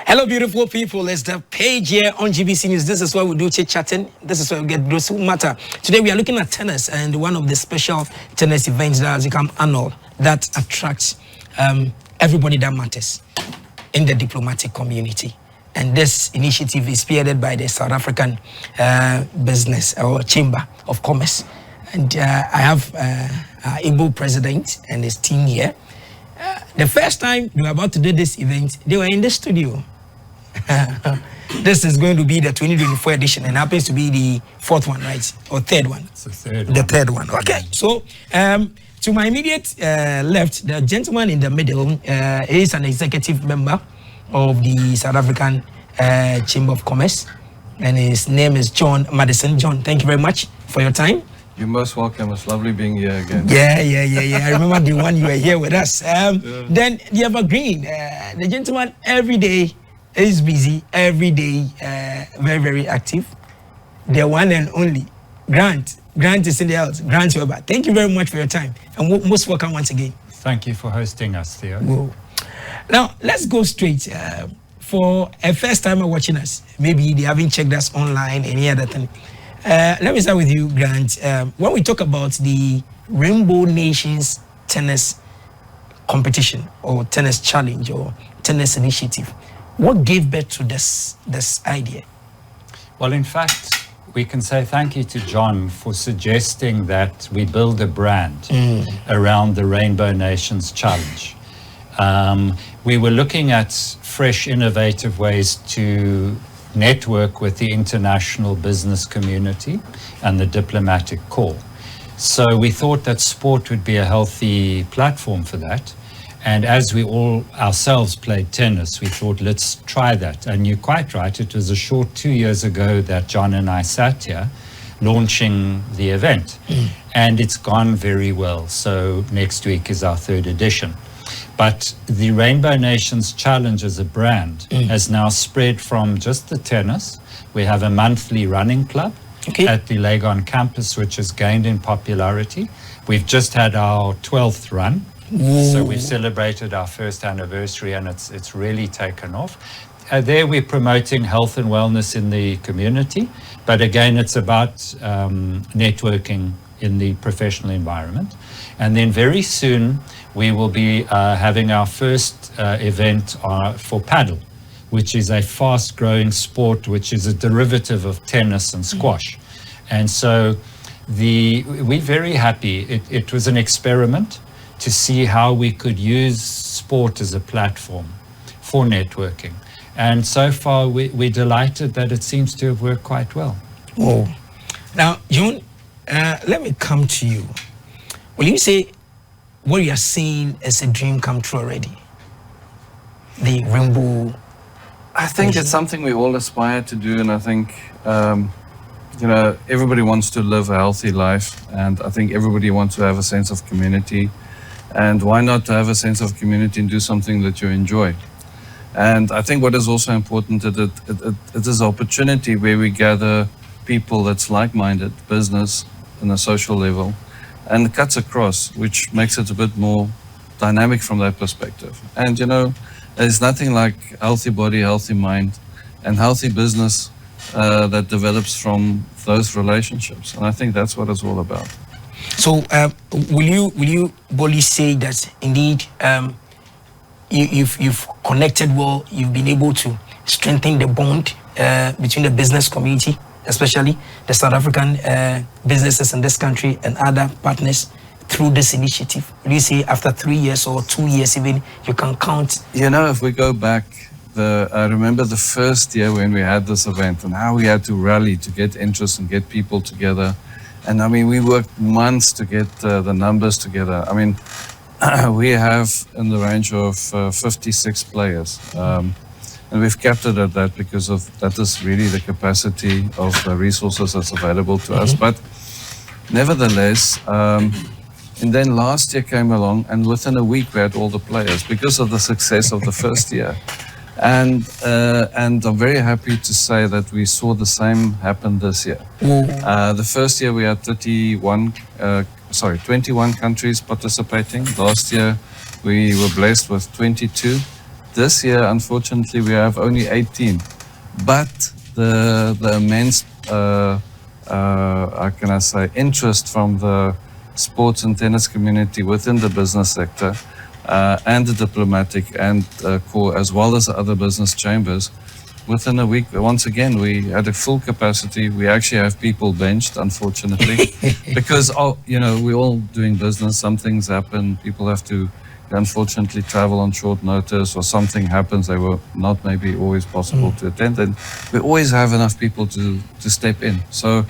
Hello, beautiful people. It's the page here on GBC News. This is where we do chit-chatting. This is where we get those who matter. Today, we are looking at tennis and one of the special tennis events that has become annual that attracts everybody that matters in the diplomatic community. And this initiative is spearheaded by the South African Business or Chamber of Commerce. And I have our Igbo president and his team here. The first time we were about to do this event, they were in the studio. This is going to be the 2024 edition and happens to be the fourth one, right? Or third one? It's the third one. The third one, okay. So, to my immediate left, the gentleman in the middle is an executive member of the South African Chamber of Commerce, and his name is John Madison. John, thank you very much for your time. You're most welcome. It's lovely being here again. Yeah. I remember the one you were here with us. Then the Evergreen, the gentleman every day is busy, every day very, very active. The one and only Grant. Grant is in the house. Grant Werbber. Thank you very much for your time, and most welcome once again. Thank you for hosting us, Theo. Whoa. Now, let's go straight. For a first timer watching us, maybe they haven't checked us online, any other thing. Let me start with you, Grant. When we talk about the Rainbow Nations Tennis Competition or Tennis Challenge or Tennis Initiative, what gave birth to this idea? Well, in fact, we can say thank you to John for suggesting that we build a brand around the Rainbow Nations Challenge. We were looking at fresh, innovative ways to network with the international business community and the diplomatic corps. So we thought that sport would be a healthy platform for that. And as we all ourselves played tennis, we thought, let's try that. And you're quite right, it was a short 2 years ago that John and I sat here launching the event. And it's gone very well. So next week is our third edition. But the Rainbow Nations Challenge as a brand has now spread from just the tennis. We have a monthly running club at the Legon campus, which has gained in popularity. We've just had our 12th run. So we've celebrated our first anniversary and it's really taken off. There we're promoting health and wellness in the community. But again, it's about networking in the professional environment. And then very soon, we will be having our first event for paddle, which is a fast-growing sport, which is a derivative of tennis and squash. And so we're very happy. It was an experiment to see how we could use sport as a platform for networking. And so far, we're delighted that it seems to have worked quite well. Oh. Now, John, let me come to you. Will you say what you are seeing is a dream come true already? The Rainbow. I think it's something we all aspire to do, and I think everybody wants to live a healthy life, and I think everybody wants to have a sense of community. And why not to have a sense of community and do something that you enjoy? And I think what is also important is that it is an opportunity where we gather people that's like-minded, business on a social level, and it cuts across, which makes it a bit more dynamic from that perspective. And there's nothing like healthy body, healthy mind, and healthy business that develops from those relationships. And I think that's what it's all about. So, will you boldly say that indeed you've connected well, you've been able to strengthen the bond between the business community, especially the South African businesses in this country and other partners through this initiative? Will you say after 3 years or 2 years even, you can count? If we go back, I remember the first year when we had this event and how we had to rally to get interest and get people together. And I mean, we worked months to get the numbers together. I mean, we have in the range of 56 players. And we've kept it at that because that is really the capacity of the resources that's available to us. But nevertheless, and then last year came along, and within a week we had all the players because of the success of the first year. And I'm very happy to say that we saw the same happen this year. The first year we had 21 countries participating. Last year we were blessed with 22. This year, unfortunately, we have only 18. But the immense, how can I say, interest from the sports and tennis community within the business sector and the diplomatic and core, as well as the other business chambers, within a week, once again, we had a full capacity. We actually have people benched, unfortunately, because, we're all doing business. Some things happen. People have to, unfortunately, travel on short notice, or something happens. They were not maybe always possible to attend. And we always have enough people to step in. So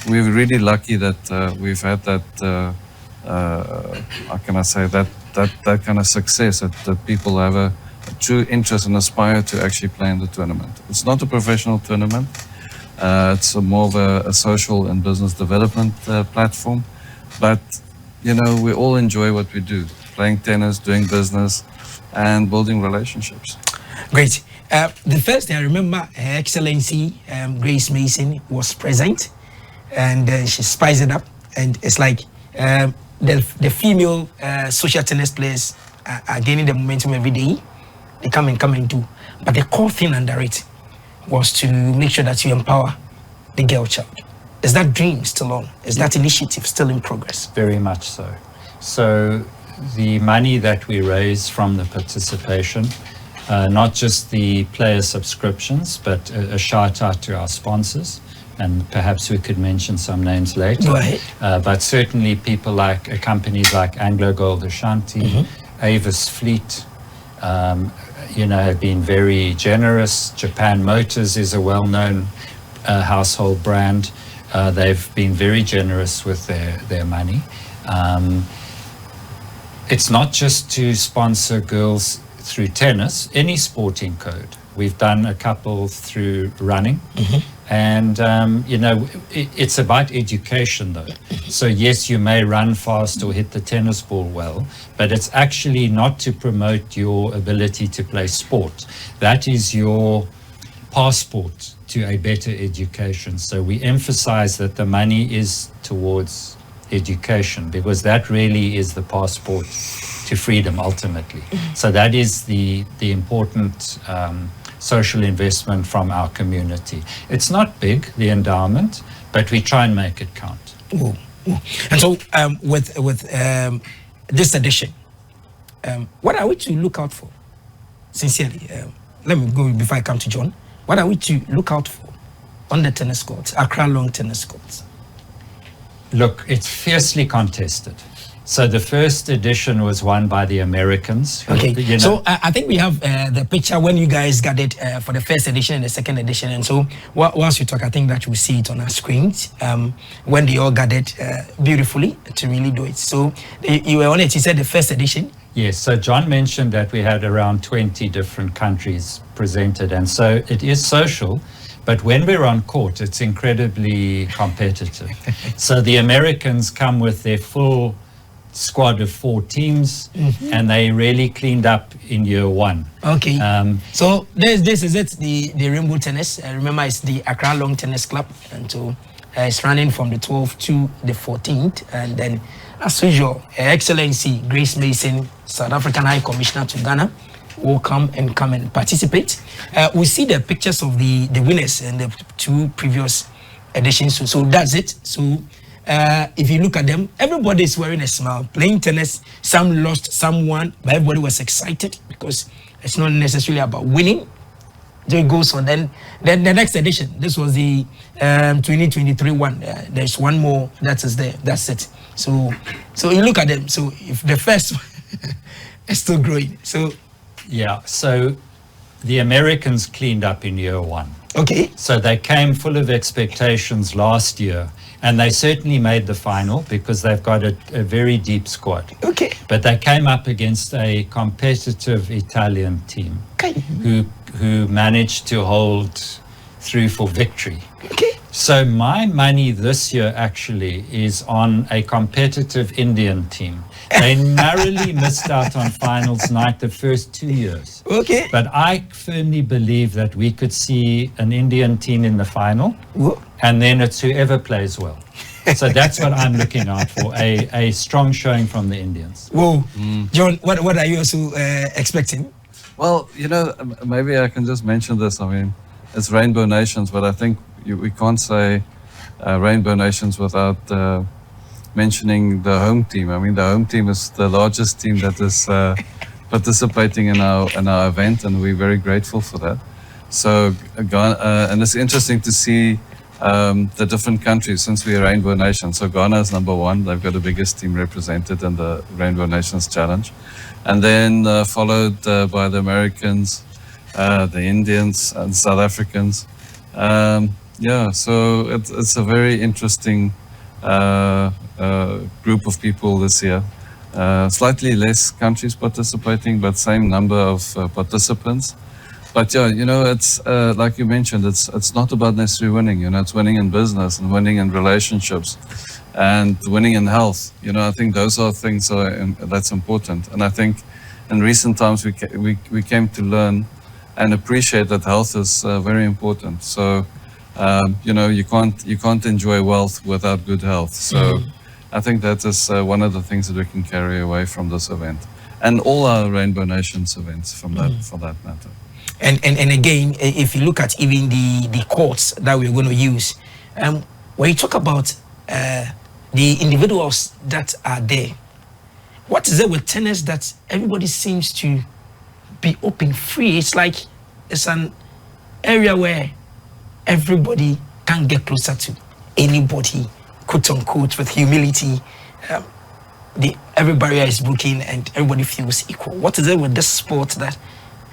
we're really lucky that we've had that, how can I say, that kind of success, that people have a true interest and aspire to actually play in the tournament. It's not a professional tournament. It's more of a social and business development platform. But, we all enjoy what we do, playing tennis, doing business, and building relationships. Great. The first day I remember Her Excellency Grace Mason was present, and she spiced it up. And it's like the female social tennis players are gaining the momentum every day. They come and do. But the core thing under it was to make sure that you empower the girl child. Is that dream still on? Is that initiative still in progress? Very much so. So the money that we raise from the participation, not just the player subscriptions, but a shout out to our sponsors. And perhaps we could mention some names later. Go ahead. But certainly people like companies like Anglo Gold Ashanti, Avis Fleet, have been very generous. Japan Motors is a well-known household brand. They've been very generous with their money. It's not just to sponsor girls through tennis, any sporting code. We've done a couple through running. And, it's about education, though. So, yes, you may run fast or hit the tennis ball well, but it's actually not to promote your ability to play sport. That is your passport to a better education. So we emphasize that the money is towards education, because that really is the passport to freedom, ultimately. So that is the important social investment from our community. It's not big, the endowment, but we try and make it count. Ooh, ooh. And so with this edition, what are we to look out for? Sincerely, let me go before I come to John. What are we to look out for on the tennis courts, Accra Long tennis courts? Look, it's fiercely contested. So the first edition was won by the Americans. Okay, so I think we have the picture when you guys got it for the first edition and the second edition. And so whilst you talk, I think that we'll see it on our screens when they all gathered beautifully to really do it. So you were on it, you said the first edition. Yes, so John mentioned that we had around 20 different countries presented. And so it is social. But when we're on court, it's incredibly competitive. So the Americans come with their full squad of 4 teams, and they really cleaned up in year 1. Okay. So this is it, the Rainbow Tennis. Remember, it's the Accra Long Tennis Club, and so it's running from the 12th to the 14th. And then, as usual, Her Excellency Grace Mason, South African High Commissioner to Ghana, will come and participate. We see the pictures of the winners in the 2 previous editions. So that's it. So if you look at them, everybody is wearing a smile, playing tennis. Some lost, some won, but everybody was excited because it's not necessarily about winning. So it goes on. Then the next edition, this was the 2023 one. There's one more that is there. That's it. So you look at them. So if the first one is still growing. So yeah. So the Americans cleaned up in year 1. Okay. So they came full of expectations last year. And they certainly made the final because they've got a very deep squad. Okay. But they came up against a competitive Italian team who managed to hold through for victory. Okay. So my money this year actually is on a competitive Indian team. They narrowly missed out on finals night the first 2 years. Okay. But I firmly believe that we could see an Indian team in the final. Whoa. And then it's whoever plays well. So that's what I'm looking out for, a strong showing from the Indians. Whoa. John, what are you also expecting? Well, maybe I can just mention this. I mean, it's Rainbow Nations, but I think we can't say Rainbow Nations without mentioning the home team. I mean, the home team is the largest team that is participating in our event, and we're very grateful for that. So, and it's interesting to see the different countries since we're Rainbow Nation. So Ghana is number one. They've got the biggest team represented in the Rainbow Nations Challenge. And then followed by the Americans, the Indians and South Africans. So it's a very interesting group of people this year. Slightly less countries participating, but same number of participants. But it's like you mentioned, it's not about necessarily winning. It's winning in business and winning in relationships, and winning in health. I think those are things that's important. And I think in recent times we came to learn and appreciate that health is very important. So you can't enjoy wealth without good health. So I think that is one of the things that we can carry away from this event, and all our Rainbow Nations events for that matter. And again, if you look at even the courts that we're going to use, when you talk about the individuals that are there, what is it with tennis that everybody seems to be open, free? It's like it's an area where everybody can get closer to anybody, quote unquote, with humility. Every barrier is broken and everybody feels equal. What is it with this sport that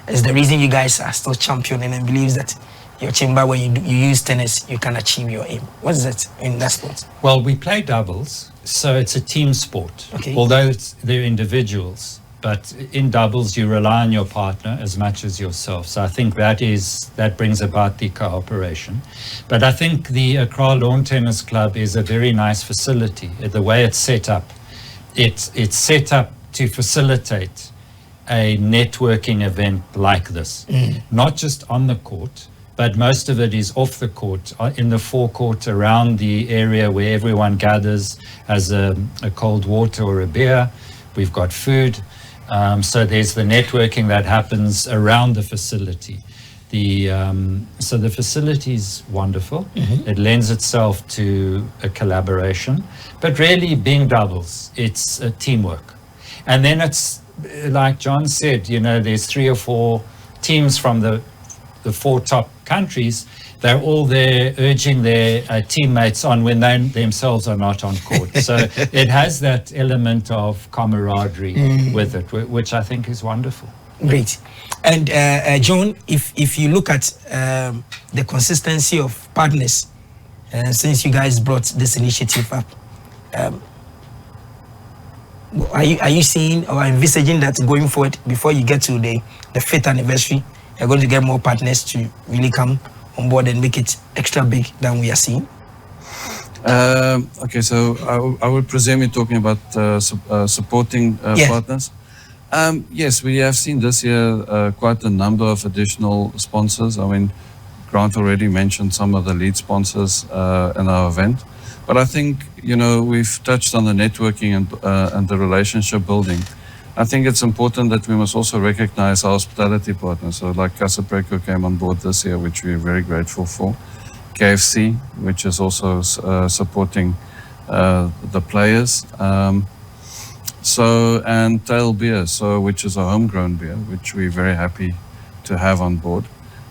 is the reason you guys are still championing and believes that your chamber, when you use tennis, you can achieve your aim? What is it in that sport? Well, we play doubles, so it's a team sport. Okay. Although they're individuals, but in doubles you rely on your partner as much as yourself. So I think that brings about the cooperation. But I think the Accra Lawn Tennis Club is a very nice facility. The way it's set up, it's set up to facilitate a networking event like this, not just on the court, but most of it is off the court, in the forecourt around the area where everyone gathers, has a cold water or a beer. We've got food. So there's the networking that happens around the facility. So the facility is wonderful. It lends itself to a collaboration, but really being doubles, it's a teamwork. And then it's, like John said, there's 3 or 4 teams from the 4 top countries. They're all there urging their teammates on when they themselves are not on court. So it has that element of camaraderie with it, which I think is wonderful. Great. And John, if you look at the consistency of partners, since you guys brought this initiative up, are you seeing or envisaging that going forward, before you get to the 5th anniversary, you're going to get more partners to really come on board and make it extra big than we are seeing? Okay, so I would presume you're talking about supporting partners. Yes, we have seen this year quite a number of additional sponsors. I mean, Grant already mentioned some of the lead sponsors in our event. But I think, we've touched on the networking and the relationship building. I think it's important that we must also recognize our hospitality partners. So like Casa Preco came on board this year, which we're very grateful for. KFC, which is also supporting the players. And Tail Beer, which is a homegrown beer, which we're very happy to have on board.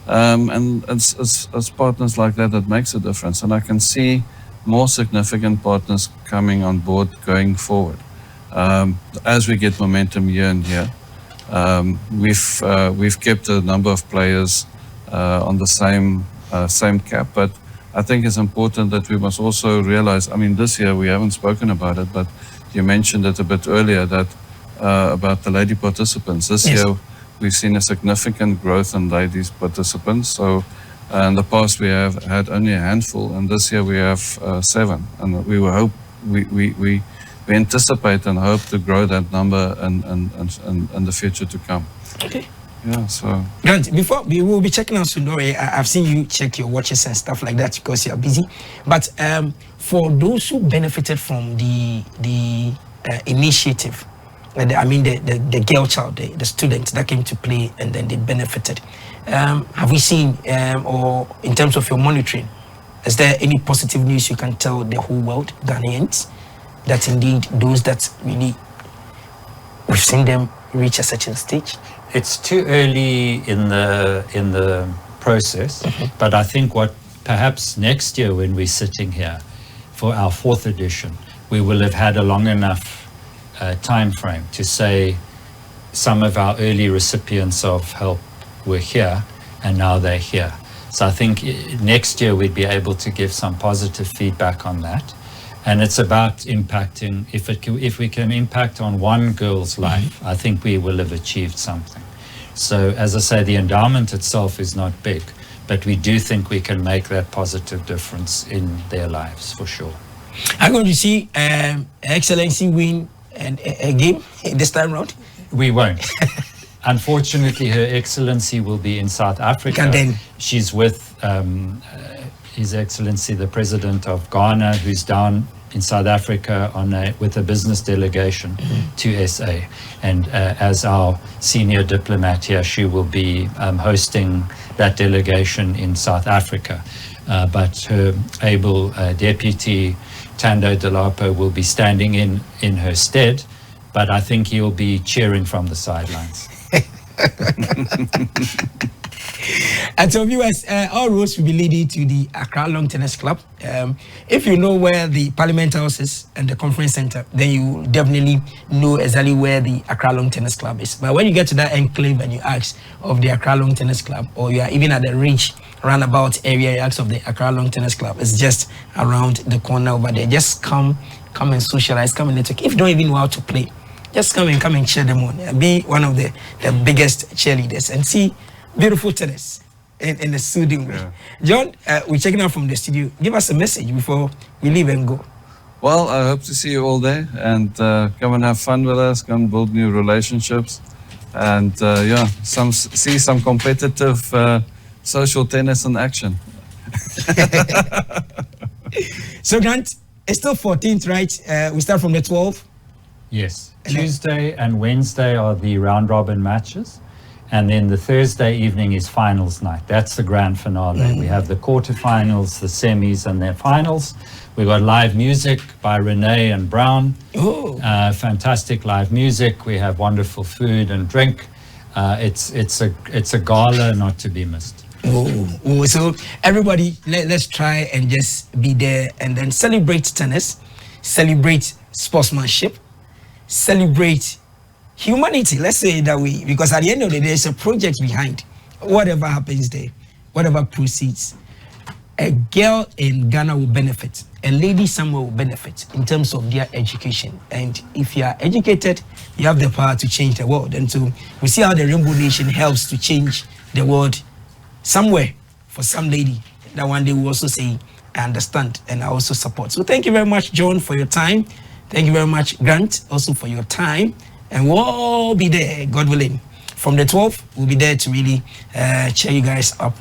And it's partners like that makes a difference. And I can see more significant partners coming on board going forward. As we get momentum year and year, we've kept a number of players on the same cap, but I think it's important that we must also realize, I mean, this year we haven't spoken about it, but you mentioned it a bit earlier, that about the lady participants. This year we've seen a significant growth in ladies participants. So in the past we have had only a handful, and this year we have 7, and we anticipate and hope to grow that number in the future to come. Okay. Yeah, so Grant, before we will be checking out Sundore, I've seen you check your watches and stuff like that because you're busy. But for those who benefited from the initiative, the girl child, the student that came to play and then they benefited. Have we seen, or in terms of your monitoring, is there any positive news you can tell the whole world, Ghanaians, that indeed those that really, we've seen them reach a certain stage? It's too early in the process, but I think what perhaps next year when we're sitting here for our 4th edition, we will have had a long enough time frame to say some of our early recipients of help were here and now they're here. So I think next year we'd be able to give some positive feedback on that. And it's about impacting, if we can impact on one girl's life, I think we will have achieved something. So as I say, the endowment itself is not big, but we do think we can make that positive difference in their lives for sure. I'm going to see Excellency win a game this time round? We won't. Unfortunately, Her Excellency will be in South Africa. And then she's with His Excellency the President of Ghana, who's down in South Africa with a business delegation to SA. And as our senior diplomat here, she will be hosting that delegation in South Africa. But her able deputy, Tando Delapo, will be standing in her stead, but I think he'll be cheering from the sidelines. And so viewers, all roads will be leading to the Accra Long Tennis Club. If you know where the Parliament House is and the Conference Center, then you definitely know exactly where the Accra Long Tennis Club is. But when you get to that enclave and you ask of the Accra Long Tennis Club, or you are even at the Ridge roundabout area, you ask of the Accra Long Tennis Club, it's just around the corner over there. Just come and socialize, come and network. If you don't even know how to play, just come and cheer them on. Be one of the biggest cheerleaders and see beautiful tennis in a soothing way. Yeah. John, we're checking out from the studio. Give us a message before we leave and go. Well, I hope to see you all there and come and have fun with us, come build new relationships, and see some competitive social tennis in action. So Grant, it's still 14th, right? We start from the 12th? Yes. Tuesday and Wednesday are the round robin matches. And then the Thursday evening is finals night. That's the grand finale. We have the quarterfinals, the semis, and the finals. We got live music by Renee and Brown. Fantastic live music. We have wonderful food and drink. It's a gala not to be missed. So everybody, let's try and just be there and then celebrate tennis, celebrate sportsmanship, celebrate humanity. Let's say it that way, because at the end of the day, there's a project behind whatever happens there, whatever proceeds. A girl in Ghana will benefit, a lady somewhere will benefit in terms of their education. And if you are educated, you have the power to change the world. And so we see how the Rainbow Nation helps to change the world somewhere for some lady that one day will also say, I understand and I also support. So thank you very much, John, for your time. Thank you very much, Grant, also for your time. And we'll all be there, God willing. From the 12th, we'll be there to really cheer you guys up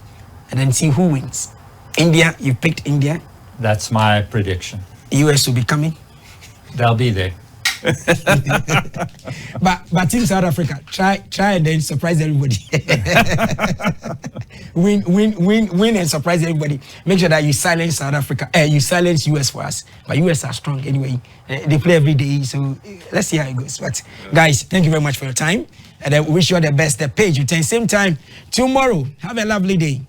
and then see who wins. India, you picked India. That's my prediction. US will be coming. They'll be there. but Team South Africa, try and then surprise everybody. win and surprise everybody. Make sure that you silence South Africa. You silence US for us. But US are strong anyway. They play every day, so let's see how it goes. But guys, thank you very much for your time, and I wish you all the best. The page returns same time tomorrow. Have a lovely day.